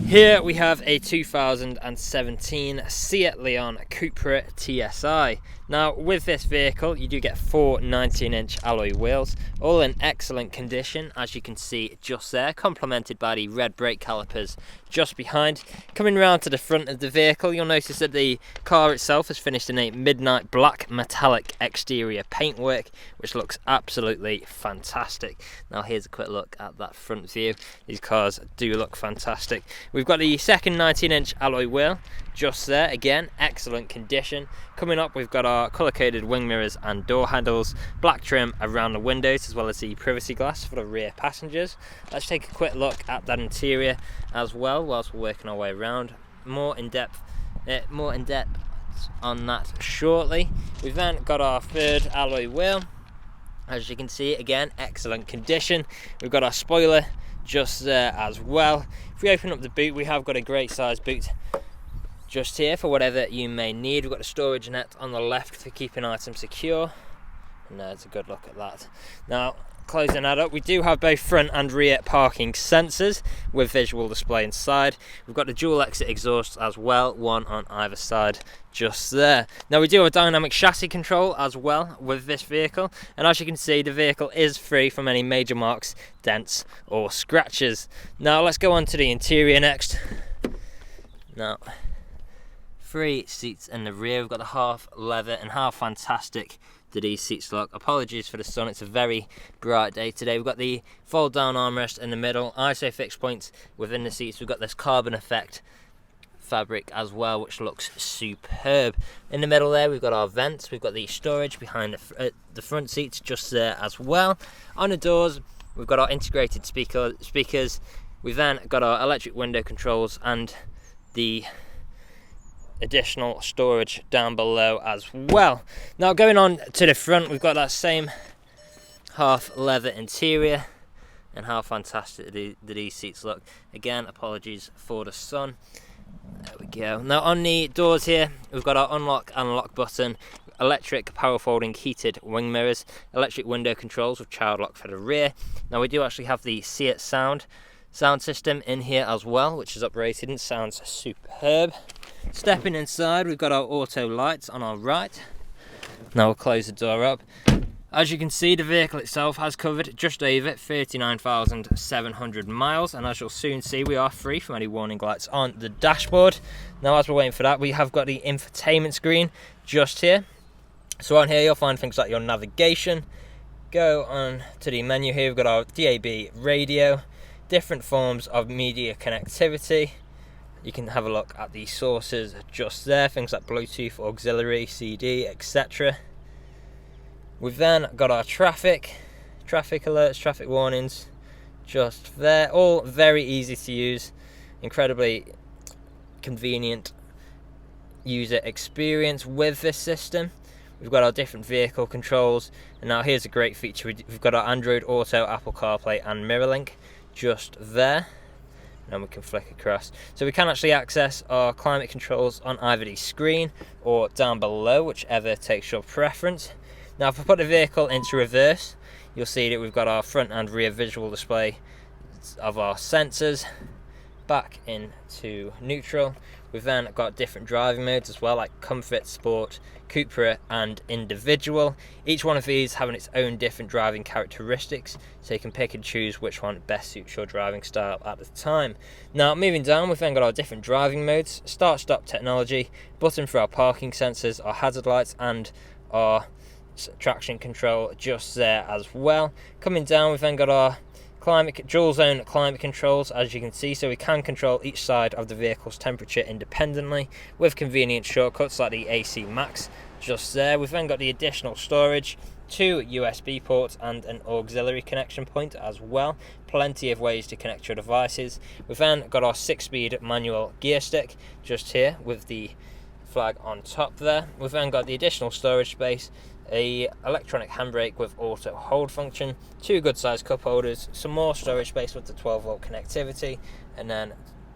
Here we have a 2017 Seat Leon CUPRA TSI. Now with this vehicle you do get 4 19-inch alloy wheels, all in excellent condition as you can see just there, complemented by the red brake calipers just behind. Coming round to the front of the vehicle, you'll notice that the car itself is finished in a midnight black metallic exterior paintwork, which looks absolutely fantastic. Now here's a quick look at that front view. These cars do look fantastic. We've got the second 19-inch alloy wheel just there, again excellent condition. Coming up we've got our colour-coded wing mirrors and door handles, black trim around the windows as well as the privacy glass for the rear passengers. Let's take a quick look at that interior as well whilst we're working our way around. More in depth on that shortly. We've then got our third alloy wheel. As you can see, again excellent condition. We've got our spoiler just there as well. If we open up the boot, we have got a great size boot just here for whatever you may need. We've got a storage net on the left for keeping items secure, and there's a good look at that. Now closing that up, we do have both front and rear parking sensors with visual display inside. We've got the dual exit exhaust as well, one on either side just there. Now we do have a dynamic chassis control as well with this vehicle, and as you can see the vehicle is free from any major marks, dents or scratches. Now let's go on to the interior next. Now 3 seats in the rear. We've got the half leather, and how fantastic do these seats look. Apologies for the sun, it's a very bright day today. We've got the fold down armrest in the middle, ISO fixed points within the seats. We've got this carbon effect fabric as well, which looks superb. In the middle there we've got our vents, we've got the storage behind the front seats just there as well. On the doors we've got our integrated speakers. We've then got our electric window controls and the additional storage down below as well. Now going on to the front, we've got that same half leather interior, and how fantastic do these seats look. Again, apologies for the sun. There we go. Now on the doors here we've got our unlock and lock button, electric power folding heated wing mirrors, electric window controls with child lock for the rear. Now we do actually have the Seat sound system in here as well, which is uprated and sounds superb. Stepping inside, we've got our auto lights on our right. Now we'll close the door up. As you can see, the vehicle itself has covered just over 39,700 miles, and as you'll soon see, we are free from any warning lights on the dashboard. Now as we're waiting for that, we have got the infotainment screen just here. So on here you'll find things like your navigation. Go on to the menu here, we've got our DAB radio, different forms of media connectivity. You can have a look at the sources just there, things like Bluetooth, auxiliary, CD, etc. We've then got our traffic alerts, traffic warnings just there, all very easy to use, incredibly convenient user experience with this system. We've got our different vehicle controls, and now here's a great feature. We've got our Android Auto, Apple CarPlay and MirrorLink just there, and we can flick across. So we can actually access our climate controls on either the screen or down below, whichever takes your preference. Now if I put the vehicle into reverse, you'll see that we've got our front and rear visual display of our sensors. Back into neutral. We've then got different driving modes as well, like Comfort, Sport, CUPRA and Individual. Each one of these having its own different driving characteristics, so you can pick and choose which one best suits your driving style at the time. Now moving down, we've then got our different driving modes, start stop technology, button for our parking sensors, our hazard lights and our traction control just there as well. Coming down, we've then got our dual zone climate controls, as you can see, so we can control each side of the vehicle's temperature independently with convenient shortcuts like the AC Max just there. We've then got the additional storage, 2 USB ports and an auxiliary connection point as well. Plenty of ways to connect your devices. We've then got our 6-speed manual gear stick just here with the flag on top there. We've then got the additional storage space, a electronic handbrake with auto hold function, 2 good sized cup holders, some more storage space with the 12-volt connectivity, and then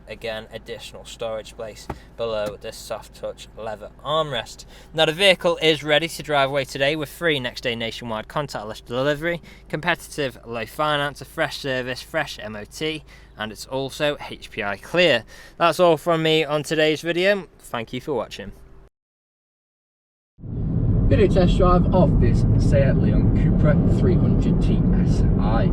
again, additional storage space below this soft touch leather armrest. Now the vehicle is ready to drive away today with free next day nationwide contactless delivery, competitive low finance, a fresh service, fresh MOT, and it's also HPI clear. That's all from me on today's video. Thank you for watching. Video test drive of this Seat Leon CUPRA 300 TSI.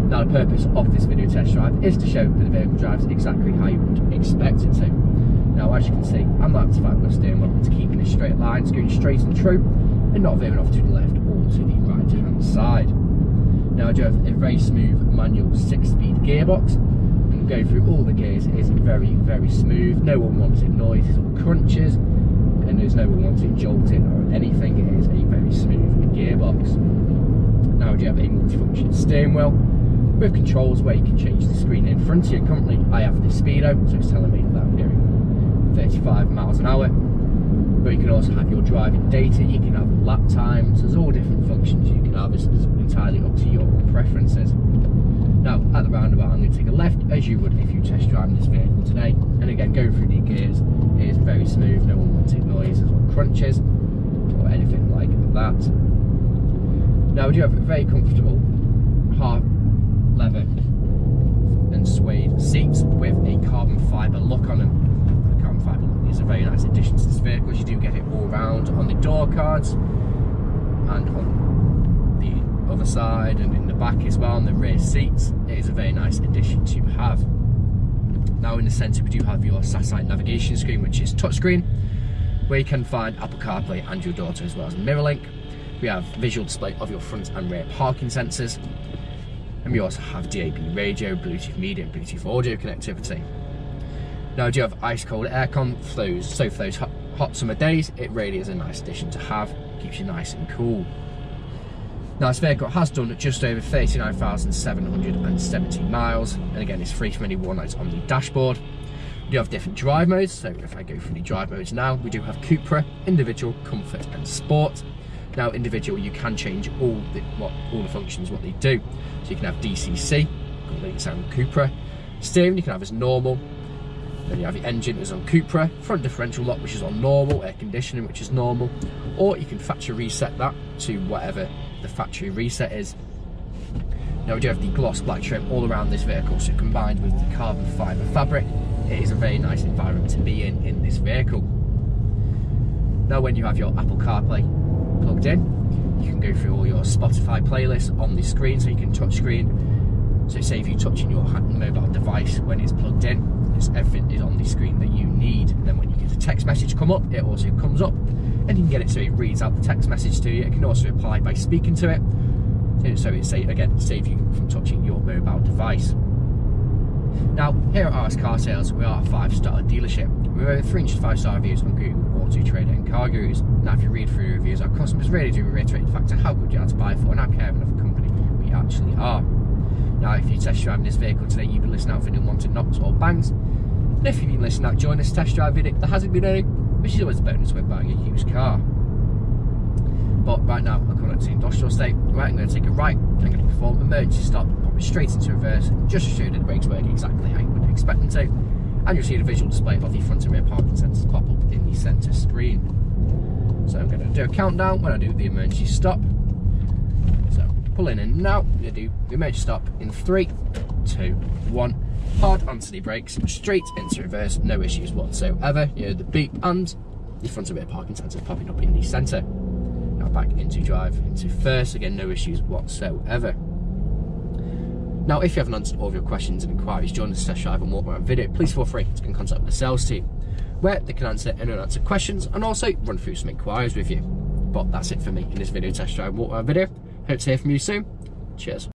Now the purpose of this video test drive is to show that the vehicle drives exactly how you would expect it to. Now as you can see, I'm not activating the steering wheel to keep in a straight line, it's going straight and true and not veering off to the left or to the right hand side. Now I drove a very smooth manual 6-speed gearbox, and going through all the gears is very, very smooth. No unwanted noises or crunches, and there's no unwanted jolting or anything. It is a very smooth gearbox. Now we have a multifunction steering wheel with controls where you can change the screen in front of you. Currently I have the speedo, so it's telling me that I'm going 35 miles an hour. But you can also have your driving data, you can have lap times, there's all different functions you can have. It's entirely up to your preferences. Now at the roundabout I'm going to take a left as you would if you test driving this vehicle today, and again going through the gears it is very smooth, no unwanted noises or crunches or anything like that. Now we do have very comfortable hard leather and suede seats with a carbon fibre look on them. The carbon fibre look is a very nice addition to this vehicle, as you do get it all round on the door cards and on the other side and in the back as well, on the rear seats. It is a very nice addition to have. Now in the centre we do have your satellite navigation screen, which is touchscreen, where you can find Apple CarPlay, Android Auto, as well as MirrorLink. We have visual display of your front and rear parking sensors, and we also have DAB radio, Bluetooth media and Bluetooth audio connectivity. Now we do have ice cold aircon, for those hot summer days it really is a nice addition to have, keeps you nice and cool. Now this vehicle has done just over 39,770 miles, and again it's free from any warning lights on the dashboard. We do have different drive modes, so if I go through the drive modes now, we do have CUPRA, Individual, Comfort and Sport. Now Individual, you can change all the functions, what they do. So you can have DCC, completely sound CUPRA. Steering you can have as normal. Then you have the engine is on CUPRA, front differential lock which is on normal, air conditioning which is normal, or you can factory reset that to whatever the factory reset is. Now we do have the gloss black trim all around this vehicle, so combined with the carbon fibre fabric, it is a very nice environment to be in this vehicle. Now when you have your Apple CarPlay plugged in, you can go through all your Spotify playlists on the screen, so you can touch screen. So say if you're touching your mobile device when it's plugged in, everything is on the screen that you need. And then when you get a text message come up, it also comes up, and you can get it so it reads out the text message to you. It can also reply by speaking to it, so it saves you from touching your mobile device. Now here at RS Car Sales, we are a 5-star dealership with over 300 5-star reviews on Google, Autotrader and Car Gurus. Now if you read through reviews, our customers really do reiterate the fact of how good you are to buy for and how caring of a company we actually are. Now if you test driving this vehicle today, you've been listening out for any unwanted knocks or bangs, and if you've been listening out during this test drive video, there hasn't been any, which is always a bonus when buying a used car. But right now I'm coming up to the industrial estate. Right, I'm going to take a right, I'm going to perform an emergency stop, pop it straight into reverse, just to show you that the brakes work exactly how you would expect them to, and you'll see the visual display of the front and rear parking sensors pop up in the centre screen. So I'm going to do a countdown when I do the emergency stop. So pulling in now, I'm going to do the emergency stop in 3, 2, 1. Hard onto the brakes, straight into reverse, no issues whatsoever. You know the beep and the front and rear parking sensors popping up in the centre. Now back into drive, into first, again no issues whatsoever. Now if you haven't answered all of your questions and inquiries during this test drive and walk around video, please feel free to get in contact with the sales team, where they can answer any unanswered questions and also run through some inquiries with you. But that's it for me in this video test drive walk around video. Hope to hear from you soon. Cheers.